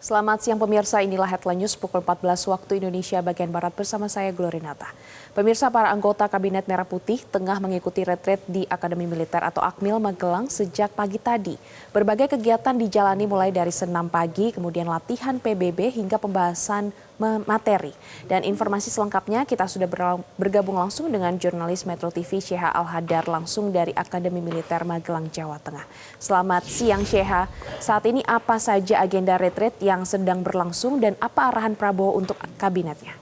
Selamat siang pemirsa, inilah headline news pukul 14 waktu Indonesia bagian Barat bersama saya Glorinata. Pemirsa, para anggota Kabinet Merah Putih tengah mengikuti retret di Akademi Militer atau Akmil Magelang sejak pagi tadi. Berbagai kegiatan dijalani mulai dari senam pagi, kemudian latihan PBB hingga pembahasan materi. Dan informasi selengkapnya kita sudah bergabung langsung dengan jurnalis Metro TV Sheha Al-Hadar langsung dari Akademi Militer Magelang, Jawa Tengah. Selamat siang Sheha, saat ini apa saja agenda retret yang sedang berlangsung dan apa arahan Prabowo untuk kabinetnya?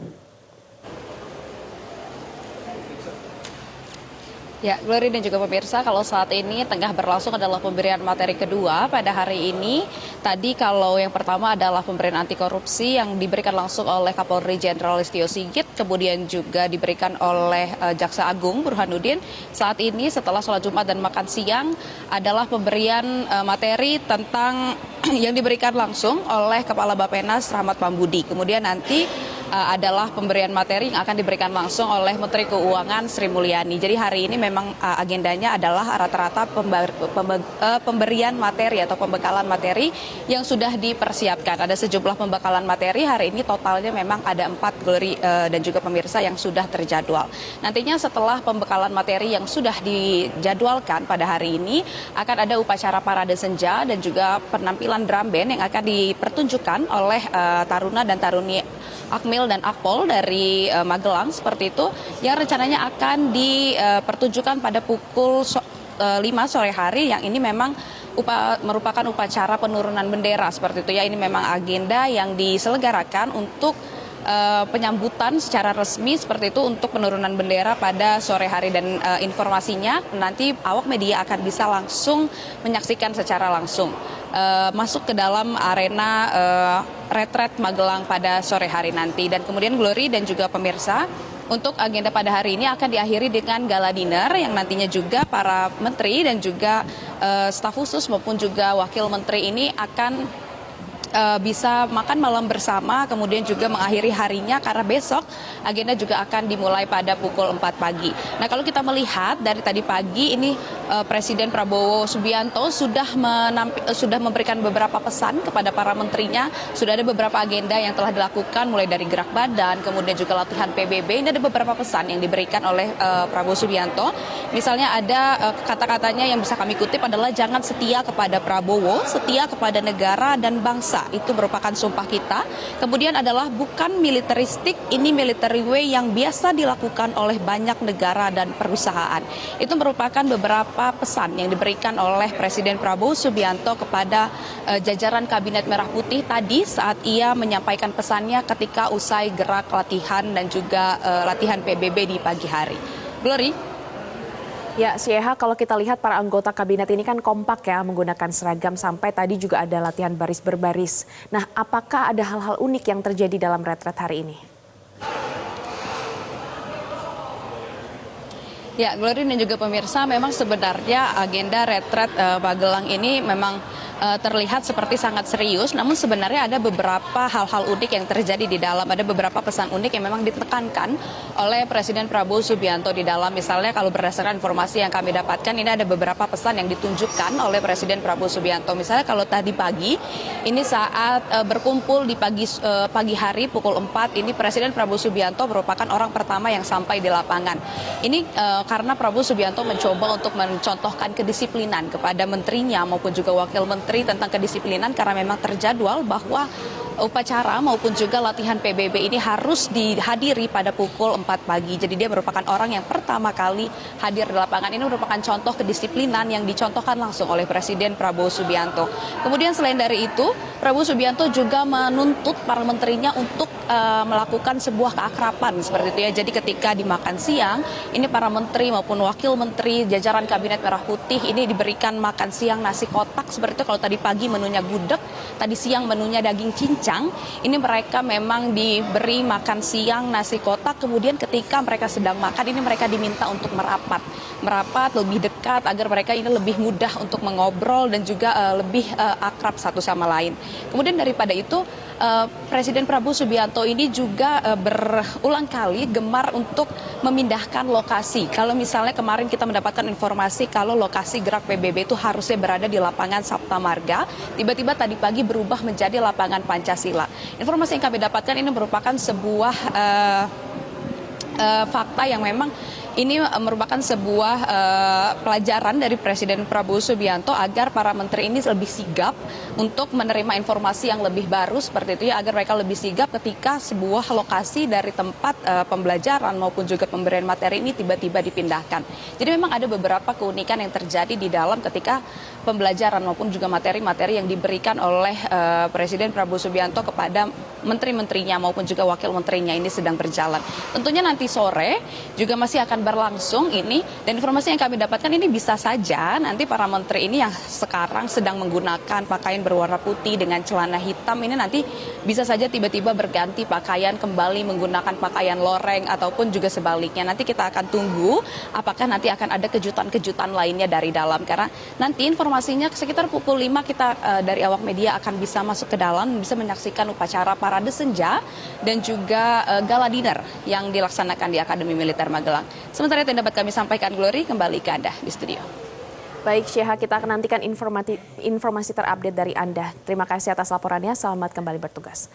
Ya, Glory dan juga pemirsa, kalau saat ini tengah berlangsung adalah pemberian materi kedua pada hari ini. Tadi kalau yang pertama adalah pemberian anti korupsi yang diberikan langsung oleh Kapolri Jenderal Listio Sigit, kemudian juga diberikan oleh Jaksa Agung Burhanuddin. Saat ini setelah sholat Jumat dan makan siang adalah pemberian materi tentang yang diberikan langsung oleh Kepala Bappenas Rahmat Pambudi. Kemudian nanti adalah pemberian materi yang akan diberikan langsung oleh Menteri Keuangan Sri Mulyani. Jadi hari ini memang agendanya adalah rata-rata pemberian materi atau pembekalan materi yang sudah dipersiapkan. Ada sejumlah pembekalan materi, hari ini totalnya memang ada 4 Glory dan juga pemirsa yang sudah terjadwal. Nantinya setelah pembekalan materi yang sudah dijadwalkan pada hari ini, akan ada upacara parade senja dan juga penampilan drum band yang akan dipertunjukkan oleh taruna dan taruni Akmil dan Akpol dari Magelang seperti itu, yang rencananya akan dipertunjukkan pada pukul 5 sore hari, yang ini memang merupakan upacara penurunan bendera seperti itu ya. Ini memang agenda yang diselenggarakan untuk penyambutan secara resmi seperti itu untuk penurunan bendera pada sore hari, dan informasinya nanti awak media akan bisa langsung menyaksikan secara langsung masuk ke dalam arena retret Magelang pada sore hari nanti. Dan kemudian Glory dan juga pemirsa, untuk agenda pada hari ini akan diakhiri dengan gala dinner yang nantinya juga para menteri dan juga staf khusus maupun juga wakil menteri ini akan bisa makan malam bersama, kemudian juga mengakhiri harinya karena besok agenda juga akan dimulai pada pukul 4 pagi. Nah, kalau kita melihat dari tadi pagi ini Presiden Prabowo Subianto sudah memberikan beberapa pesan kepada para menterinya. Sudah ada beberapa agenda yang telah dilakukan mulai dari gerak badan, kemudian juga latihan PBB. Ini ada beberapa pesan yang diberikan oleh Prabowo Subianto. Misalnya ada kata-katanya yang bisa kami kutip adalah jangan setia kepada Prabowo, setia kepada negara dan bangsa. Itu merupakan sumpah kita. Kemudian adalah bukan militeristik, ini military way yang biasa dilakukan oleh banyak negara dan perusahaan. Itu merupakan beberapa pesan yang diberikan oleh Presiden Prabowo Subianto kepada jajaran Kabinet Merah Putih tadi saat ia menyampaikan pesannya ketika usai gerak latihan dan juga latihan PBB di pagi hari. Glory. Ya, Sheha, kalau kita lihat para anggota kabinet ini kan kompak ya menggunakan seragam, sampai tadi juga ada latihan baris berbaris. Nah, apakah ada hal-hal unik yang terjadi dalam retret hari ini? Ya, Glory dan juga pemirsa, memang sebenarnya agenda retret Magelang ini memang terlihat seperti sangat serius, namun sebenarnya ada beberapa hal-hal unik yang terjadi di dalam. Ada beberapa pesan unik yang memang ditekankan oleh Presiden Prabowo Subianto di dalam. Misalnya kalau berdasarkan informasi yang kami dapatkan, ini ada beberapa pesan yang ditunjukkan oleh Presiden Prabowo Subianto. Misalnya kalau tadi pagi, ini saat berkumpul di pagi hari pukul 4, ini Presiden Prabowo Subianto merupakan orang pertama yang sampai di lapangan. Ini karena Prabowo Subianto mencoba untuk mencontohkan kedisiplinan kepada menterinya maupun juga wakil menteri tentang kedisiplinan, karena memang terjadwal bahwa upacara maupun juga latihan PBB ini harus dihadiri pada pukul 4 pagi. Jadi dia merupakan orang yang pertama kali hadir di lapangan. Ini merupakan contoh kedisiplinan yang dicontohkan langsung oleh Presiden Prabowo Subianto. Kemudian selain dari itu, Prabowo Subianto juga menuntut para menterinya untuk melakukan sebuah keakraban seperti itu ya. Jadi ketika dimakan siang, ini para menteri maupun wakil menteri jajaran Kabinet Merah Putih ini diberikan makan siang nasi kotak seperti itu. Kalau tadi pagi menunya gudeg, tadi siang menunya daging cincang. Ini mereka memang diberi makan siang nasi kotak, kemudian ketika mereka sedang makan ini mereka diminta untuk merapat lebih dekat agar mereka ini lebih mudah untuk mengobrol dan juga lebih akrab satu sama lain. Kemudian daripada itu Presiden Prabowo Subianto ini juga berulang kali gemar untuk memindahkan lokasi. Kalau misalnya kemarin kita mendapatkan informasi kalau lokasi gerak PBB itu harusnya berada di lapangan Sapta Marga, tiba-tiba tadi pagi berubah menjadi lapangan Pancasila. Informasi yang kami dapatkan ini merupakan sebuah fakta yang memang ini merupakan sebuah pelajaran dari Presiden Prabowo Subianto agar para menteri ini lebih sigap untuk menerima informasi yang lebih baru seperti itu ya, agar mereka lebih sigap ketika sebuah lokasi dari tempat pembelajaran maupun juga pemberian materi ini tiba-tiba dipindahkan. Jadi memang ada beberapa keunikan yang terjadi di dalam ketika pembelajaran maupun juga materi-materi yang diberikan oleh Presiden Prabowo Subianto kepada menteri-menterinya maupun juga wakil menterinya ini sedang berjalan. Tentunya nanti sore juga masih akan berlangsung ini, dan informasi yang kami dapatkan ini bisa saja nanti para menteri ini yang sekarang sedang menggunakan pakaian berwarna putih dengan celana hitam ini nanti bisa saja tiba-tiba berganti pakaian kembali menggunakan pakaian loreng ataupun juga sebaliknya. Nanti kita akan tunggu apakah nanti akan ada kejutan-kejutan lainnya dari dalam, karena nanti informasinya sekitar pukul 5 kita dari awak media akan bisa masuk ke dalam, bisa menyaksikan upacara parade senja dan juga gala dinner yang dilaksanakan di Akademi Militer Magelang. Sementara itu yang dapat kami sampaikan, Glory, kembali ke Anda di studio. Baik, Syeha, kita akan nantikan informasi terupdate dari Anda. Terima kasih atas laporannya, selamat kembali bertugas.